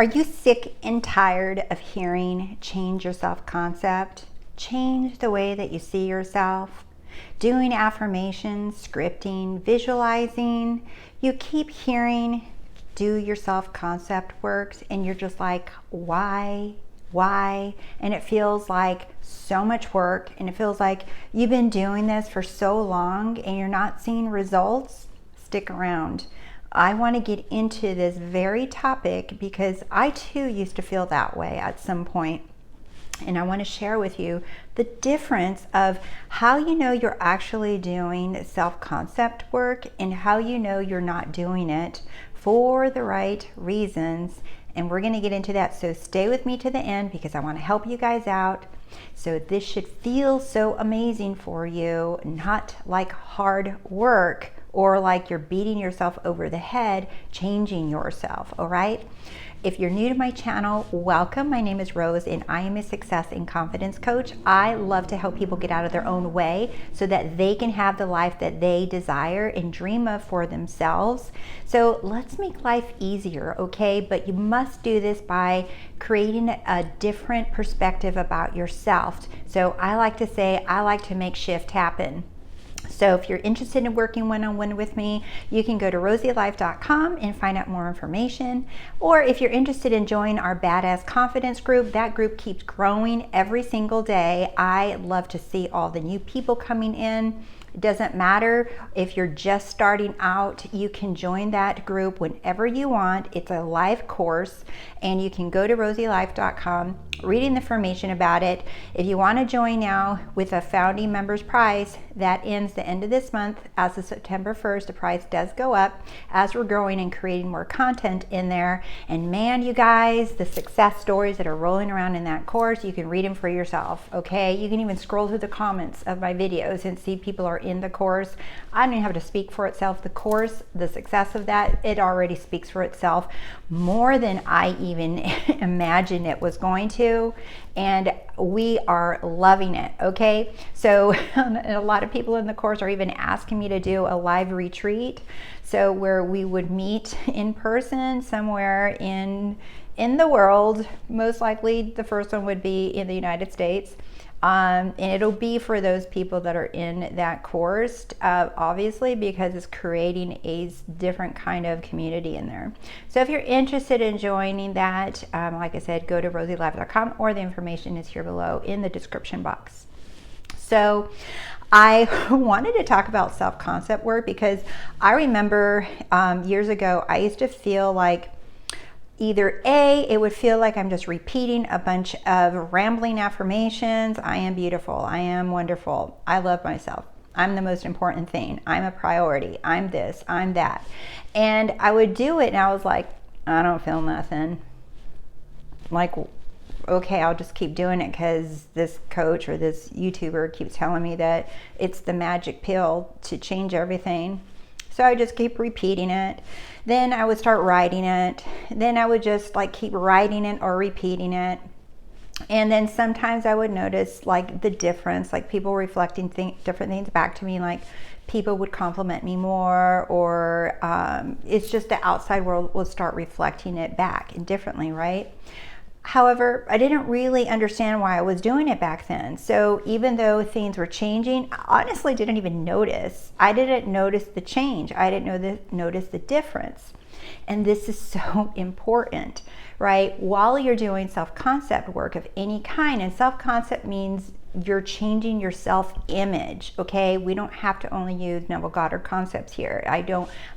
Are you sick and tired of hearing change your self-concept? Change the way that you see yourself? Doing affirmations, scripting, visualizing. You keep hearing do your self-concept works and you're just like, why? And it feels like so much work and it feels like you've been doing this for so long and you're not seeing results. Stick around. I want to get into this very topic because I too used to feel that way at some point. And I want to share with you the difference of how you know you're actually doing self-concept work and how you know you're not doing it for the right reasons. And we're going to get into that. So stay with me to the end because I want to help you guys out. So this should feel so amazing for you, not like hard work or like you're beating yourself over the head, changing yourself, all right? If you're new to my channel, welcome. My name is Rose and I am a success and confidence coach. I love to help people get out of their own way so that they can have the life that they desire and dream of for themselves. So let's make life easier, okay? But you must do this by creating a different perspective about yourself. So I like to say, I like to make shift happen. So if you're interested in working one-on-one with me, you can go to TheRoseyLife.com and find out more information. Or if you're interested in joining our Badass Confidence group, that group keeps growing every single day. I love to see all the new people coming in. It doesn't matter if you're just starting out, you can join that group whenever you want. It's a live course and you can go to TheRoseyLife.com, reading the information about it. If you want to join now with a founding members price, that ends the end of this month. As of September 1st, the price does go up as we're growing and creating more content in there. And man, you guys, the success stories that are rolling around in that course, you can read them for yourself, okay? You can even scroll through the comments of my videos and see people are in the course. I don't even have to speak for itself. The course, the success of that, it already speaks for itself more than I even imagined it was going to. And we are loving it, okay? So a lot of people in the course are even asking me to do a live retreat. So where we would meet in person somewhere in the world. Most likely the first one would be in the United States. And it'll be for those people that are in that course, obviously, because it's creating a different kind of community in there. So if you're interested in joining that, like I said, go to TheRoseyLife.com or the information is here below in the description box. So I wanted to talk about self-concept work because I remember years ago, I used to feel like either A, it would feel like I'm just repeating a bunch of rambling affirmations. I am beautiful. I am wonderful. I love myself. I'm the most important thing. I'm a priority. I'm this. I'm that. And I would do it and I was like, I don't feel nothing. Like, okay, I'll just keep doing it because this coach or this YouTuber keeps telling me that it's the magic pill to change everything. So I just keep repeating it. Then I would start writing it. Then I would just like keep writing it or repeating it. And then sometimes I would notice like the difference, like people reflecting different things back to me, like people would compliment me more, or it's just the outside world will start reflecting it back and differently, right? However, I didn't really understand why I was doing it back then. So even though things were changing, I honestly didn't even notice. I didn't notice the change. I didn't notice the difference. And this is so important, right? While you're doing self-concept work of any kind, and self-concept means you're changing your self-image, okay? We don't have to only use Neville Goddard concepts here. I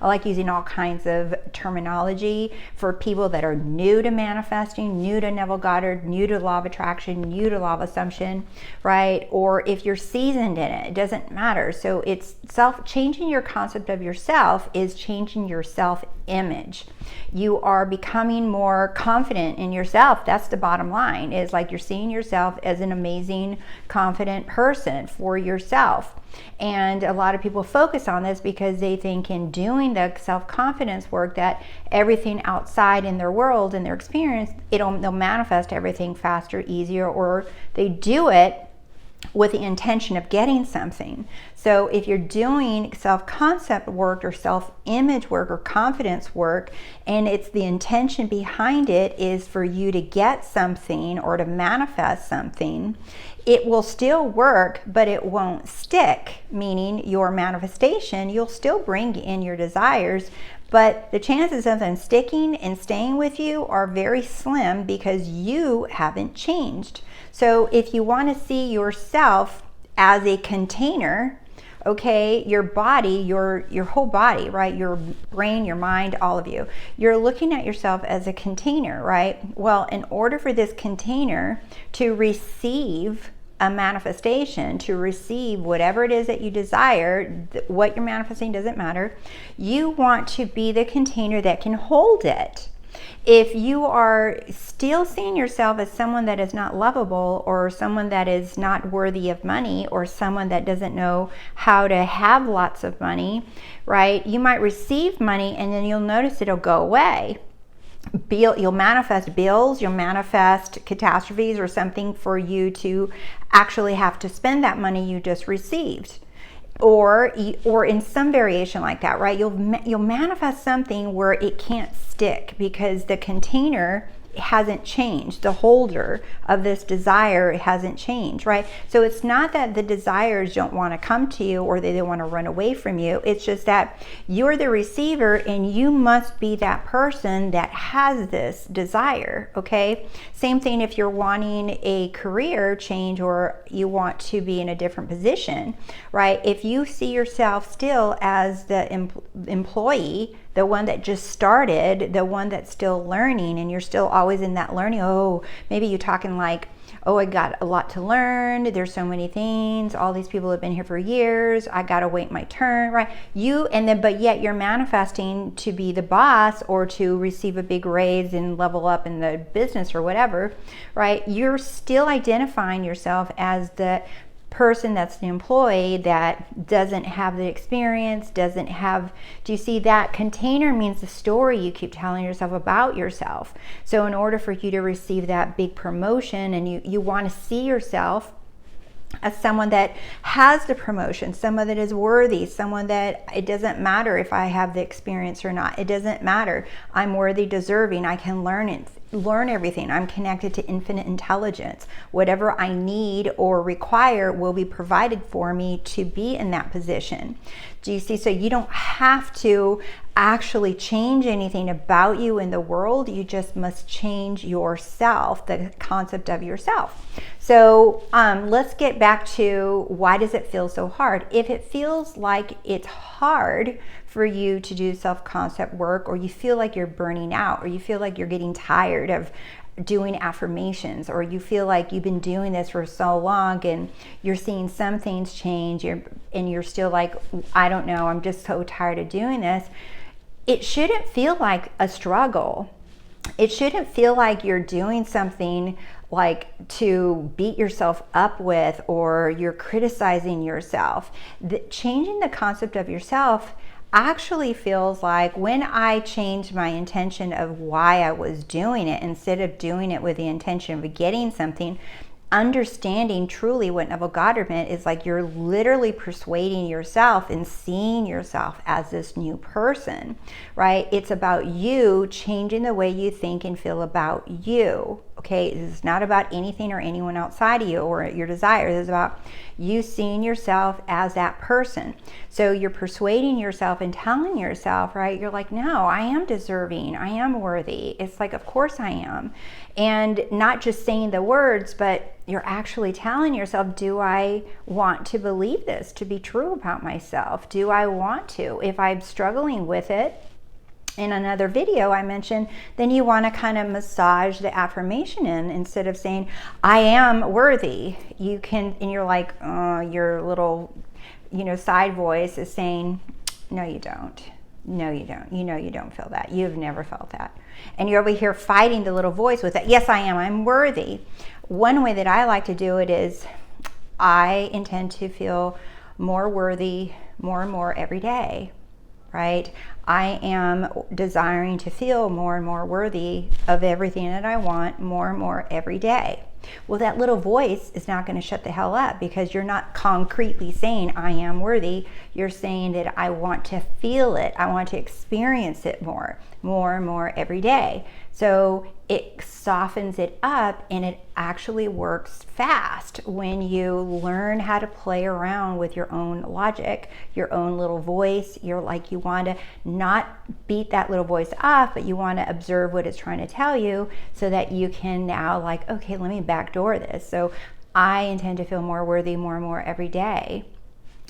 like using all kinds of terminology for people that are new to manifesting, new to Neville Goddard, new to law of attraction, new to law of assumption, right? Or if you're seasoned in it, it doesn't matter. So it's changing your concept of yourself is changing your self-image. You are becoming more confident in yourself. That's the bottom line, is like you're seeing yourself as an amazing, confident person for yourself. And a lot of people focus on this because they think in doing the self-confidence work that everything outside in their world and their experience, they'll manifest everything faster, easier, or they do it with the intention of getting something. So if you're doing self-concept work or self-image work or confidence work, and it's the intention behind it is for you to get something or to manifest something, it will still work, but it won't stick, meaning your manifestation, you'll still bring in your desires, but the chances of them sticking and staying with you are very slim because you haven't changed. So if you want to see yourself as a container, okay, your body, your whole body, right? Your brain, your mind, all of you. You're looking at yourself as a container, right? Well, in order for this container to receive a manifestation, to receive whatever it is that you desire, what you're manifesting doesn't matter. You want to be the container that can hold it. If you are still seeing yourself as someone that is not lovable, or someone that is not worthy of money, or someone that doesn't know how to have lots of money, right? You might receive money and then you'll notice it'll go away. You'll manifest bills, you'll manifest catastrophes or something for you to actually have to spend that money you just received. Or in some variation like that, right? You'll manifest something where it can't stick because the container hasn't changed. The holder of this desire hasn't changed, right? So it's not that the desires don't want to come to you or they don't want to run away from you. It's just that you're the receiver and you must be that person that has this desire, okay? Same thing if you're wanting a career change or you want to be in a different position, right? If you see yourself still as the employee, the one that just started, the one that's still learning, and you're still always in that learning, oh, maybe you're talking like, oh, I got a lot to learn, there's so many things, all these people have been here for years, I gotta wait my turn, right? But yet you're manifesting to be the boss or to receive a big raise and level up in the business or whatever, right? You're still identifying yourself as the person that's the employee that doesn't have the experience, doesn't have, do you see that? Container means the story you keep telling yourself about yourself. So in order for you to receive that big promotion and you want to see yourself as someone that has the promotion, someone that is worthy, someone that it doesn't matter if I have the experience or not, it doesn't matter, I'm worthy, deserving, I can learn everything, I'm connected to infinite intelligence, whatever I need or require will be provided for me to be in that position. Do you see? So you don't have to actually change anything about you in the world, you just must change yourself, the concept of yourself. So let's get back to, why does it feel so hard? If it feels like it's hard for you to do self-concept work, or you feel like you're burning out, or you feel like you're getting tired of doing affirmations, or you feel like you've been doing this for so long and you're seeing some things change, and you're still like, I don't know, I'm just so tired of doing this. It shouldn't feel like a struggle. It shouldn't feel like you're doing something like to beat yourself up with, or you're criticizing yourself. Changing the concept of yourself actually feels like, when I changed my intention of why I was doing it, instead of doing it with the intention of getting something, understanding truly what Neville Goddard meant is like you're literally persuading yourself and seeing yourself as this new person, right? It's about you changing the way you think and feel about you, okay? It's not about anything or anyone outside of you or your desires. It's about you seeing yourself as that person. So you're persuading yourself and telling yourself, right? You're like, no, I am deserving. I am worthy. It's like, of course I am. And not just saying the words, but you're actually telling yourself, do I want to believe this to be true about myself? Do I want to? If I'm struggling with it, in another video I mentioned, then you want to kind of massage the affirmation in, instead of saying, I am worthy. You can, and you're like, your little, side voice is saying, no, you don't. No, you don't. You don't feel that. You've never felt that. And you're over here fighting the little voice with that. Yes, I am. I'm worthy. One way that I like to do it is, I intend to feel more worthy more and more every day. right? I am desiring to feel more and more worthy of everything that I want more and more every day. Well, that little voice is not going to shut the hell up, because you're not concretely saying I am worthy. You're saying that I want to feel it. I want to experience it more and more every day. So it softens it up, and it actually works fast when you learn how to play around with your own logic, your own little voice. You want to not beat that little voice off, but you want to observe what it's trying to tell you, so that you can now okay, let me backdoor this. So I intend to feel more worthy more and more every day.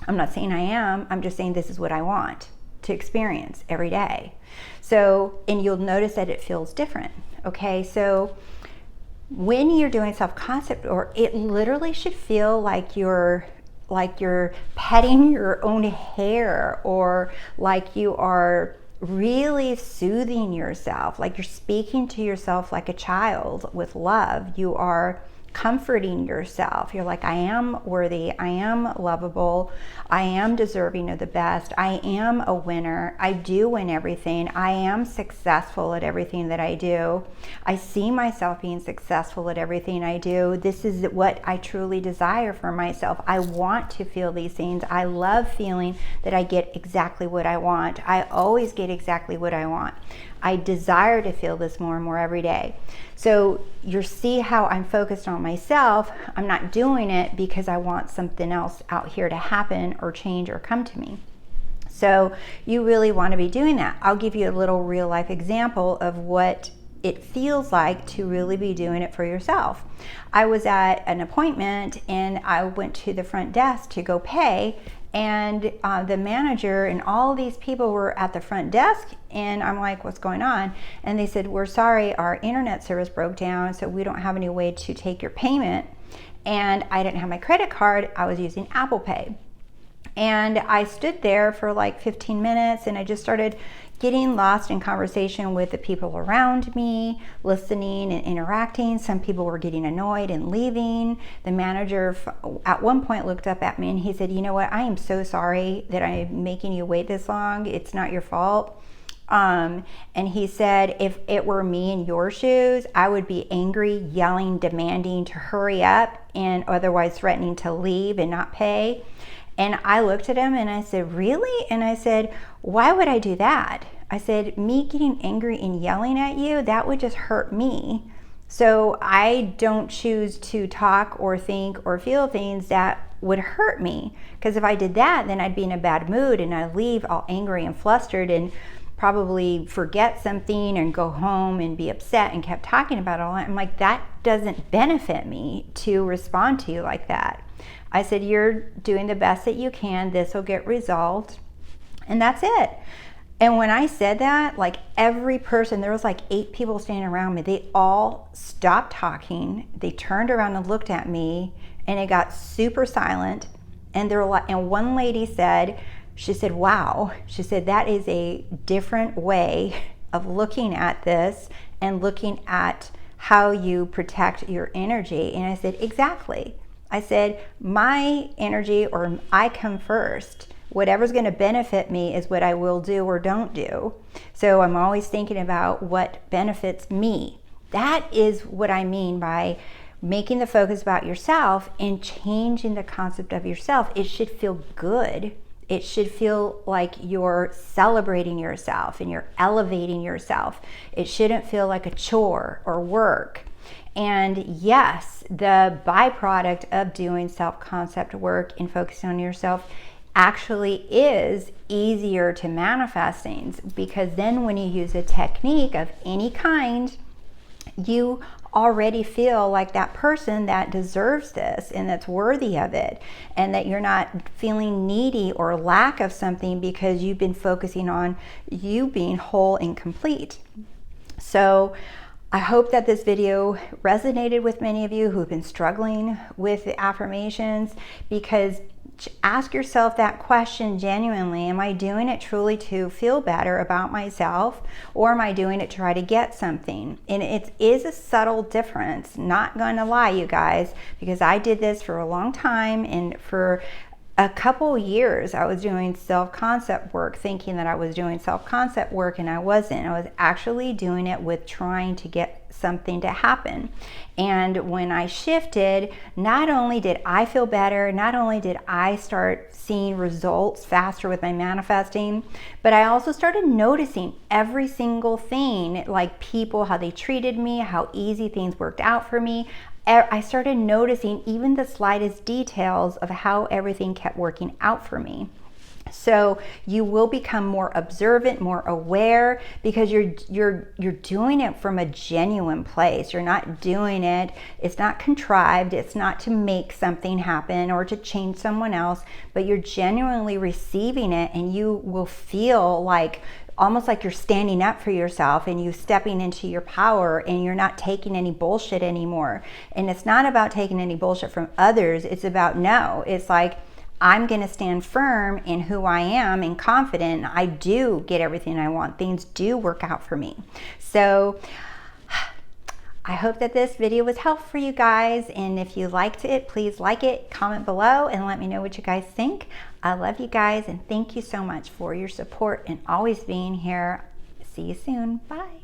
I'm not saying I am, I'm just saying this is what I want to experience every day. So, and you'll notice that it feels different. Okay, so when you're doing self-concept work, it literally should feel like you're petting your own hair, or like you are really soothing yourself, like you're speaking to yourself like a child with love. You are comforting yourself. You're like, I am worthy, I am lovable, I am deserving of the best, I am a winner, I do win everything, I am successful at everything that I do, I see myself being successful at everything I do, this is what I truly desire for myself, I want to feel these things, I love feeling that I get exactly what I want, I always get exactly what I want, I desire to feel this more and more every day. So you see how I'm focused on myself. I'm not doing it because I want something else out here to happen or change or come to me. So you really want to be doing that. I'll give you a little real life example of what it feels like to really be doing it for yourself. I was at an appointment and I went to the front desk to go pay, and the manager and all these people were at the front desk, and I'm like, what's going on? And they said, we're sorry, our internet service broke down, so we don't have any way to take your payment. And I didn't have my credit card, I was using Apple Pay. And I stood there for like 15 minutes, and I just started getting lost in conversation with the people around me, listening and interacting. Some people were getting annoyed and leaving. The manager at one point looked up at me and he said, you know what, I am so sorry that I'm making you wait this long. It's not your fault. And he said, if it were me in your shoes, I would be angry, yelling, demanding to hurry up, and otherwise threatening to leave and not pay. And I looked at him and I said, really? And I said, why would I do that? I said, me getting angry and yelling at you, that would just hurt me. So I don't choose to talk or think or feel things that would hurt me. Because if I did that, then I'd be in a bad mood and I'd leave all angry and flustered and probably forget something and go home and be upset and kept talking about all that. I'm like, that doesn't benefit me to respond to you like that. I said, you're doing the best that you can. This will get resolved. And that's it. And when I said that, like every person, there was like 8 people standing around me. They all stopped talking. They turned around and looked at me, and it got super silent. And there were like, and one lady said, she said, wow. She said, that is a different way of looking at this and looking at how you protect your energy. And I said, exactly. I said, my energy, or I come first. Whatever's going to benefit me is what I will do or don't do. So I'm always thinking about what benefits me. That is what I mean by making the focus about yourself and changing the concept of yourself. It should feel good. It should feel like you're celebrating yourself and you're elevating yourself. It shouldn't feel like a chore or work. And yes, the byproduct of doing self-concept work and focusing on yourself actually is easier to manifest things, because then when you use a technique of any kind, you already feel like that person that deserves this and that's worthy of it, and that you're not feeling needy or lack of something because you've been focusing on you being whole and complete. So I hope that this video resonated with many of you who've been struggling with the affirmations, because ask yourself that question genuinely. Am I doing it truly to feel better about myself, or am I doing it to try to get something? And it is a subtle difference, not going to lie, you guys, because I did this for a long time, and for a couple years I was doing self-concept work, thinking that I was doing self-concept work, and I wasn't. I was actually doing it with trying to get something to happen. And when I shifted, not only did I feel better, not only did I start seeing results faster with my manifesting, but I also started noticing every single thing, like people, how they treated me, how easy things worked out for me. I started noticing even the slightest details of how everything kept working out for me. So you will become more observant, more aware, because you're doing it from a genuine place. You're not doing it, it's not contrived, it's not to make something happen or to change someone else, but you're genuinely receiving it, and you will feel like almost like you're standing up for yourself and you stepping into your power, and you're not taking any bullshit anymore. And it's not about taking any bullshit from others. It's about, no, it's like, I'm going to stand firm in who I am and confident. I do get everything I want. Things do work out for me. So I hope that this video was helpful for you guys. And if you liked it, please like it, comment below, and let me know what you guys think. I love you guys, and thank you so much for your support and always being here. See you soon. Bye.